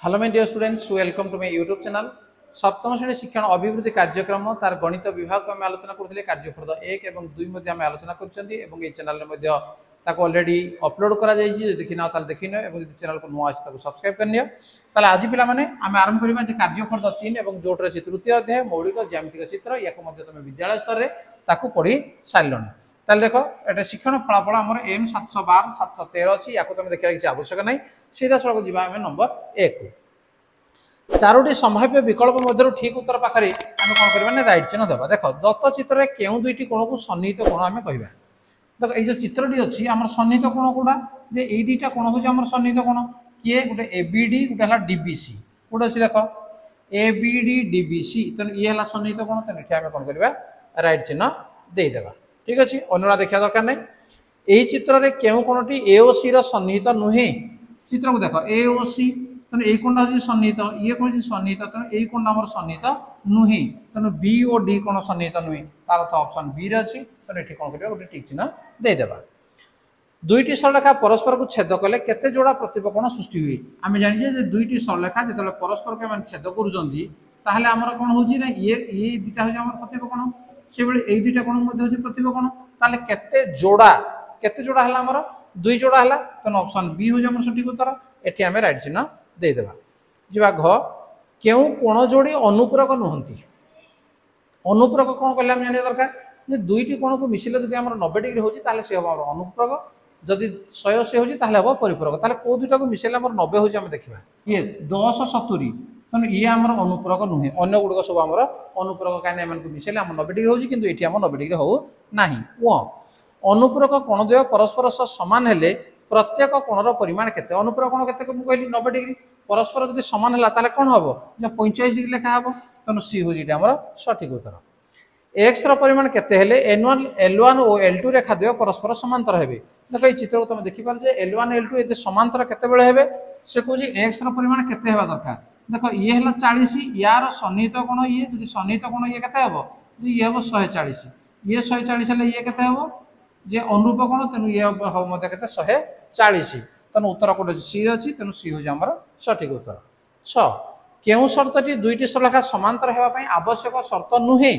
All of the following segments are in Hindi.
Hello my dear students, welcome to my YouTube channel. सप्तम श्रेणी शिक्षण अभिवृद्धि कार्यक्रम तार गणित विभाग को आम आलोचना करते कार्यफर्द 1 और 2 आम आलोचना कर चैनल ऑलरेडी अपलोड कर देखी ना देखी नि चैनल को नुआ अच्छे सब्सक्राइब करनी। आज पे आम आरंभ करवा कार्यफर्द 3 और जो अच्छी तृतीय अध्याय मौलिक ज्यामितिक चित्र या तुम विद्यालय स्तर में पढ़ी सारे। ताल देख ये शिक्षण फलाफल आम एम 712 713 अच्छी या तुम देखा किसी आवश्यक नहीं। सीधा सड़क जी आम नंबर 1 को चारोटी संभाव्य विकल्प मध्य ठीक उत्तर पाखे आम कौन करवा राइट चिन्ह देवा। देख दत्त चित्र में क्यों दुईटी कोण को सन्निहित कोण आम कह देख ये चित्रटी अच्छी आम सन्निहित कोण कौटा जे ये दुईटा कोण हूँ आम सन्निहित कोण किए गोटे एबीडी गोटे डीबीसी गोटे अच्छी देख एबीडी डीबीसी तेनाली ये है सन्निहित कोण तेनाली आम कौन करवा राइट चिन्ह देदेवा। ठीक अच्छे अना देखा दरकार नहीं। यही चित्र में क्यों कोणटी ए ओ सी सन्निहित नुहे चित्र को देख ए ओ सी तेना यही कोणटा हूँ सन्निहित ये कौन सन्निहित तेना यही कोणटा आम सन्निहित नुहे तेणु बी और डी कोण सन्निहित नुहे तार तो ऑप्शन बी रे अच्छी तेना ये कौन कर गोटे टिक चिन्ह देदेवा। दुईटी सरलेखा परस्पर को छेद कले केते जोड़ा प्रतिपकोण सृष्टि हुए आम जाने दुईटी सरलेखा जो परस्पर को छेद कर आमर कौन हो ये दुटा हूँ प्रतिपकोण से यही दुईटा कोण हूँ प्रतिपकोण ताले केते जोड़ा है आमर दुई जोड़ा है तेना ऑप्शन बी हूँ आम सठिक उत्तर एटी आम राइट चिन्ह देदेवा। जा घ क्यों कोण जोड़ी अनुपूरक नुहति अनुपूरक कौन कहले आम जाना दरकार जे दुईटी कोण को मिसिले जब आम 90 डिग्री होची ताले से हम अनुपूरक जदि 180 होची ताले हम परिपूरक ताले को दुईटा को मिसिले आम 90 होची आम देखिबा ये 10 70 तेणु ये आमर अनुपूरक नुहे अन्य गुड़क सब आमर अनुपूरक कहीं एम मिसेले आम 90 डिग्री होची किंतु एटी आम 90 डिग्री हो नाही। अनुपूरक कोणद्वय परस्पर सह समान हेले प्रत्येक कोणर परिमाण केते अनुपूरक कोण केते कहली 90 डिग्री परस्पर जदि समान हला ताले कोन हबो 45 डिग्री लेखा हबो तेणु सी हो जेटा आमर सठिक उत्तर। एक्स रो परिमाण केते हेले n1 l1 और l2 रेखा द्वय परस्पर समांतर हेबे। देखो ये चित्र को तुम देखि पार जे l1 l2 एते समांतर केते बेले हेबे से कहूजी एक्स रो परिमाण केते हेबा दरकार। देखो ये है 40 यार सन्निहित कोण ये जो सन्निहित कोण ये केते हेबो ये हेबो 140 ये 140 हेले ये केते हेबो जे अनुरूप कोण तेनु ये हो मते केते 140 तेनु उत्तर कोड सी अछि तेनु सी हो हमर सठिक उत्तर। 6 केउ शर्तटी दुईटी सरलेखा समांतर हेबा पई आवश्यक शर्त नुहे।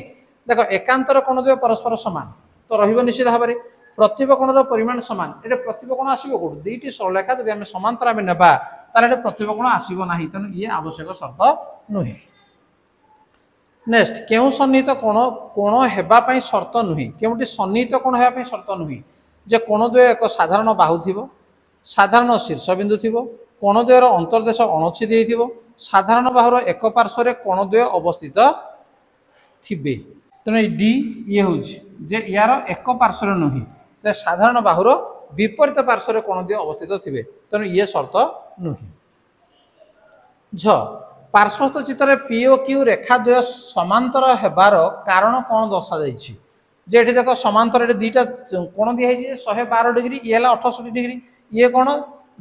देखो एकांतर कोण द्वय परस्पर समान तो रहिबो निश्चित भाबरे प्रतिप कोणर परिमाण समान एटे प्रतिप कोण आसीबो कोड दुईटी सरलेखा जदि हम समांतर आमे नेबा तारे प्रतिप कोण आसीबो नाही तेनु ये आवश्यक शर्त नुहे। नेक्स्ट केउ सन्निहित कोण कोण हेबा पई शर्त नुहे केउटी सन्निहित कोण हेबा पई शर्त नुहे जे कोण द्वय एक साधारण बाहु थिबो साधारण शीर्ष बिंदु थिबो कोण द्वयर अंतर्देश अणुच्छेद हेतिबो साधारण बाहुर एक पार्श्व रे कोण द्वय अवस्थित थिबे तेणु डी ये हूँ जे यार एक पार्श्व नुहे जे साधारण बाहुर विपरीत पार्श्व रे कोण द्वय अवस्थित थिबे तेणु ये शर्त नुहे। झ पार्श्वस्थ चित्र पी ओ क्यू रेखा द्वय समांतर हेबार कारण कौन दर्शा जाइछि जे एठी देखो समांतर रे दुईटा कोण दिया है 112 डिग्री ये 68 डिग्री ये कौन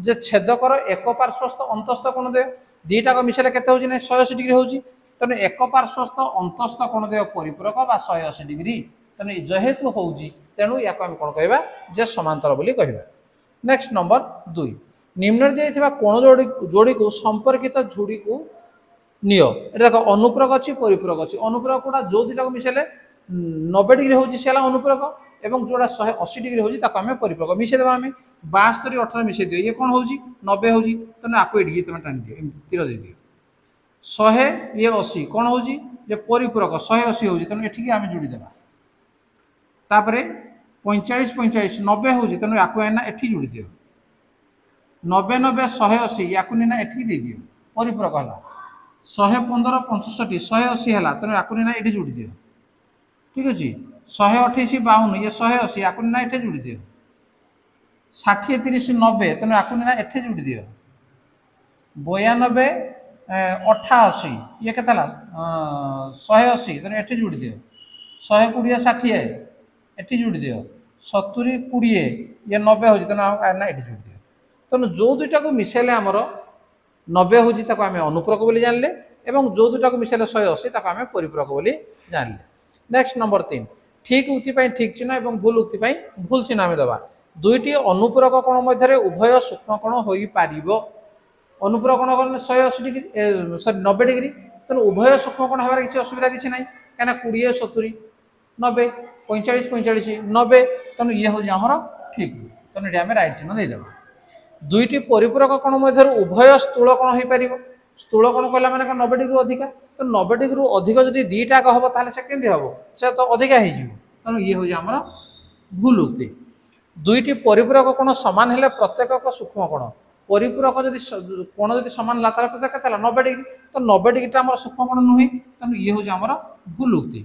जे छेदकर एक पार्श्वस्थ अंतस्थ कोण द्वय दुईटा को मिसेले केते होछि नै 180 डिग्री होछि तेणु एक पार्श्वस्थ अंतस्थ कोण द्वय परिपूरक बा 180 डिग्री तेणु जेहेतु होछि तेणु या को हम कोन कहबा जे समांतर बोली कहबा। नेक्स्ट नंबर 2 निम्न दिया कोण जोड़ी को संपर्कित जोड़ी को नियो एटा देखो अनुपूरक अच्छी परिपूरक अच्छी अनुपूरक कोटा जो दुटा को मिसेले 90 डिग्री होछि सेला अनुपूरक एवं जोड़ा 180 डिग्री होछि ताको हमें परिपूरक मिसे देबा हमें 72 18 मिसे दियो ये कोन होछि 90 होछि तने आको एडी तमे टानी दियो एमति तीर दे दियो 100 ये 80 कोन होछि जे परिपूरक 180 होछि तने एठी के हमें जोड़ी देबा तापरे 45 45 90 होछि तने आको एना एठी जोड़ी दियो 90 90 180 याको नेना एठी दे दियो परिपूरक हला 115 65 180 है तेनाली आपको ना ये जोड़ी दियो। ठीक अच्छे 128 52 ये 180 आपको ना ये जोड़ी दियो 60 30 90 तेनाली आपको ना ये जोड़ी दियो 92 88 ये के 180 तेनाली ये जोड़ी दियो 120 60 ये जोड़ी दियो 70 20 ये 90 हो ना ये जोड़ी दियो तेणु जो दुईटा को मिसेले आमर 90 हूँ आम अनुपूरक बोली जानले एवं जो दुटा को मिसेले 180 आम परिपूरक बोली जानले। नेक्स्ट नंबर 3 ठीक उक्ति ठीक चिन्ह और भूल उक्ति भूल चिन्ह आम देवा दुईटी अनुपूरक कोण मध्य उभय सूक्ष्म कोण हो पारिबो अनुपूरक कोण कौन 180 डिग्री सॉरी 90 डिग्री तेणु उभय सूक्ष्म कोण हमारे किसी असुविधा किसी ना कहीं 20 70 90 45 45 90 तेणु ये हूँ आमर ठीक तेणु ये आम रईट चिन्ह देदेव दुईटी परिपूरक कोण मध्य उभय स्थूल कोण हो पार स्थूल कोण कहला मैंने 90 डिग्री अधिका तो 90 डिग्री अधिक जदि दीटा हम ताले से केमती हम से तो अधिका हो तेणु ये हूँ आमर भूल उक्ति दुईटी परिपूरक कोण सामान हेले प्रत्येक सूक्ष्म कोण परिपूरक जदि कोण जदि सामान है प्रत्येक के 90 डिग्री तो 90 डिग्री आम सूक्ष्म कोण नुहे तेणु ये हूँ आमर भूल उक्ति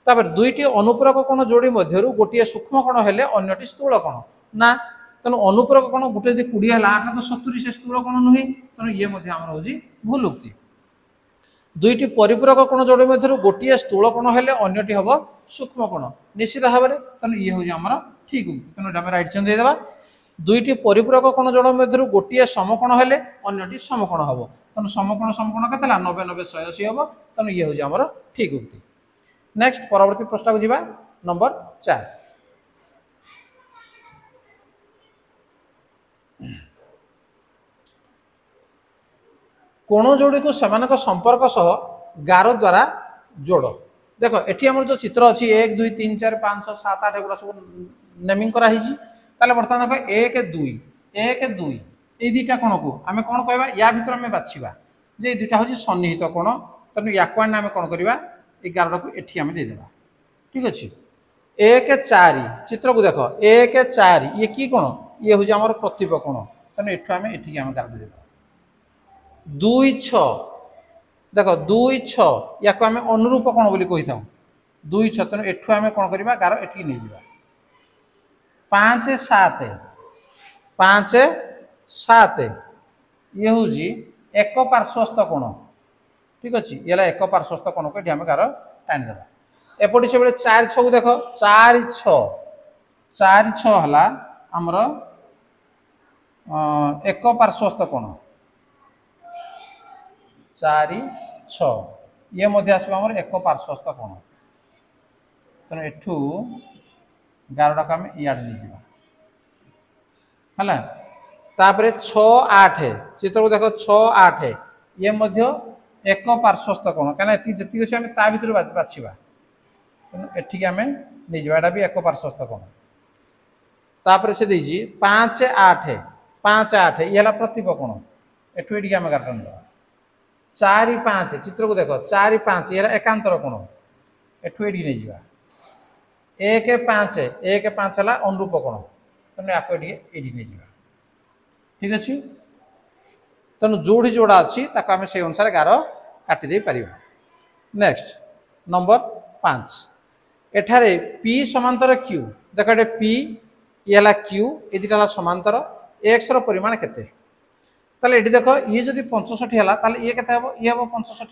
तापर दुईटी अनुपूरक कोण जोड़ी मध्य गोटे सूक्ष्म कोण हेले अन्यटी स्थूल कोण ना तेणु अनुपूरक कोण गोटे यदि 20 है 8 तो 70 से स्थूल कोण नुहे तेणु ये आमर हूँ भूल उक्ति दुईटी परिपूरक कोण जोड़ी मध्य गोटे स्थूल कोण हेले अन्यटी हम सूक्ष्म कोण निश्चित भाव में तेणु ये हूँ आमर ठीक उक्ति तेणु आम रईट चिन्ह देदेबा दुईटी परिपूरक कोण जोड़ मध्य गोटे समकोण हेले अन्यटी समकोण हम तेणु समकोण के 90 90 180 हम तेणु ये हूँ आमर ठीक उक्ति नेक्स्ट परवर्ती प्रश्न को जीवा नंबर 4 कोण जोड़ी को सेमानक संपर्क सह गार द्वारा जोड़ देख एटी आम जो चित्र अच्छी 1 2 3 4 5 6 7 8 एगुड़ा सब नेमिंग कराई बर्तमान देख 1 2 1 2 ये दुईटा कोण को आम कौन कहवा या भर आम बाछा जे दुईटा हूँ सन्निहित कोण तेणु या आम कौन करवा ये गारटा को एटी आम देदेबा ठीक अच्छे 1 4 चित्र को देख 1 4 ये कि कोण ये हूँ आम प्रतिप कोण तेणु एठू आम एटी आम गार देदेबा 2 6 देख 2 6 या आम अनुरूप कोण बोली कही था 2 6 तेणु एठू आम कौन करवा गार एटी नहीं जा 5 7 5 7 ये हूँ एक पार्श्वस्थ कोण ठीक अच्छे ये एक पार्श्वस्थ कोण को ये आम गार टाणीदेवा एपटे से 4 6 को देख 4 6 है आमर एक पार्श्वस्थ कोण 4 6 ये आसो आम एक पार्श्वस्थ कोण तेणु एठू गारटा को आम इे नहीं है तापर 6 8 चित्र को देख 6 8 ये एक पार्श्वस्थ कोण कहीं जी अच्छे आम ता भर बाछा तेणु एठिक आम नहीं जावा भी एक पार्श्वस्थ कोण तापर से 5 8 5 8 ये प्रतिप कोण एठू ये आम गारटा नहीं 4 5 चित्र को देख 4 5 ये एकांतर कोण एठू ये नहीं जावा 1 5 1 5 है अनुरूप कोण तेणु या नहीं जावा ठीक अच्छे तेणु जोड़ी जोड़ा अच्छी आम से अनुसार गार काटिदे पार नेक्स्ट नंबर 5 एठारे पी समांतर क्यू देख ये पी ये क्यू ये दुटा समांतर एक्स परिमाण केते ताले ये देख ये जदि 65 है ये केते हम ये हम 65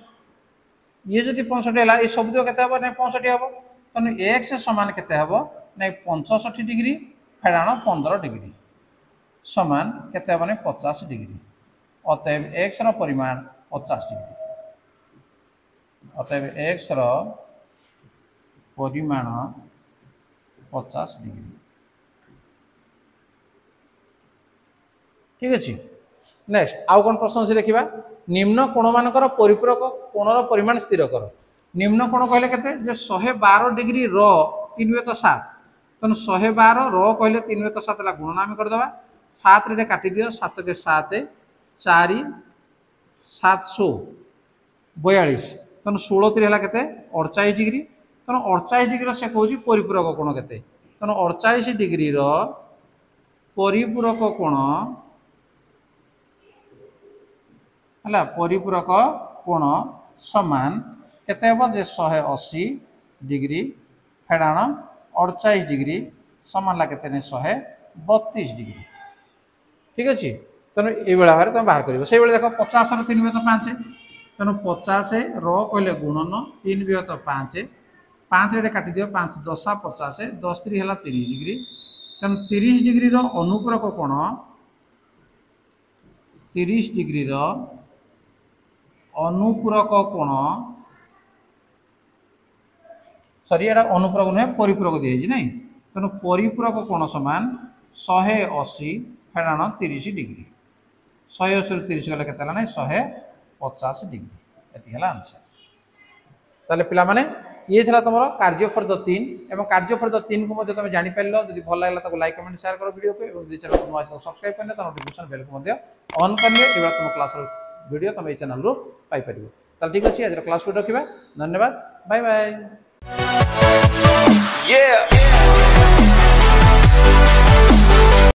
ये जदि 65 है ये सब केते हम ना 65 हम तेणु एक्स समान केते हम ना 65 डिग्री फेड़ाण 15 डिग्री समान केते हम 50 डिग्री अतएव एक्स परिमाण 50 डिग्री अतएव एक्स परिमाण 50 डिग्री ठीक अच्छे नेक्स्ट आउ कौन प्रश्न से देखा निम्न कोण मानकर परिपूरक कोणर परिमाण स्थिर कर निम्न कोण कहले केते जे 112 डिग्री र 3/7 तेणु 112 र कहले 3/7 ला गुणन आम करदेवा 7 रे काटी दियो 7 के 7 4 742 तेणु 16 3 है केते 48 डिग्री तेणु 48 डिग्री से कहूँ परिपूरक कोण केते तेणु 48 डिग्री रो परिपूरक कोण है परिपूरक कोण समान केते हम जे 180 डिग्री फेड़ाण 48 डिग्री समान केते 132 डिग्री ठीक अच्छे तेणु ये भाव में तुम बाहर कर से देख 50 3/5 तेणु 50 र कहले गुणन 3/5 5 रे काटी दियो 5 10 50 10 3 है 30 डिग्री तेणु 30 डिग्री रो अनुपूरक कोण 30 डिग्री रो अनुपूरक कोण सॉरी एटा अनुपूरक नुहे परिपूरक दिए नहीं तेणु परिपूरक कोण समान 180 फेड़ाण 30 डिग्री 180 रु 30 गले केते ना 150 डिग्री एति हला आंसर। ताले पिला माने ये छला तमरो कार्यफर्द 3 एवं कार्यफर्द 3 को मध्ये तुम जानि पाइलो। जदि भल लागला ताको लाइक कमेंट शेयर करो वीडियो को एवं यदि चैनल को नवा सब्सक्राइब करने त नोटिफिकेशन बेल को मध्ये ऑन करले एबा तुम क्लास वीडियो तुम ए चैनल रो पाई परिबो। ताले ठीक अछि आज क्लास को रखिबा। धन्यवाद। Bye bye.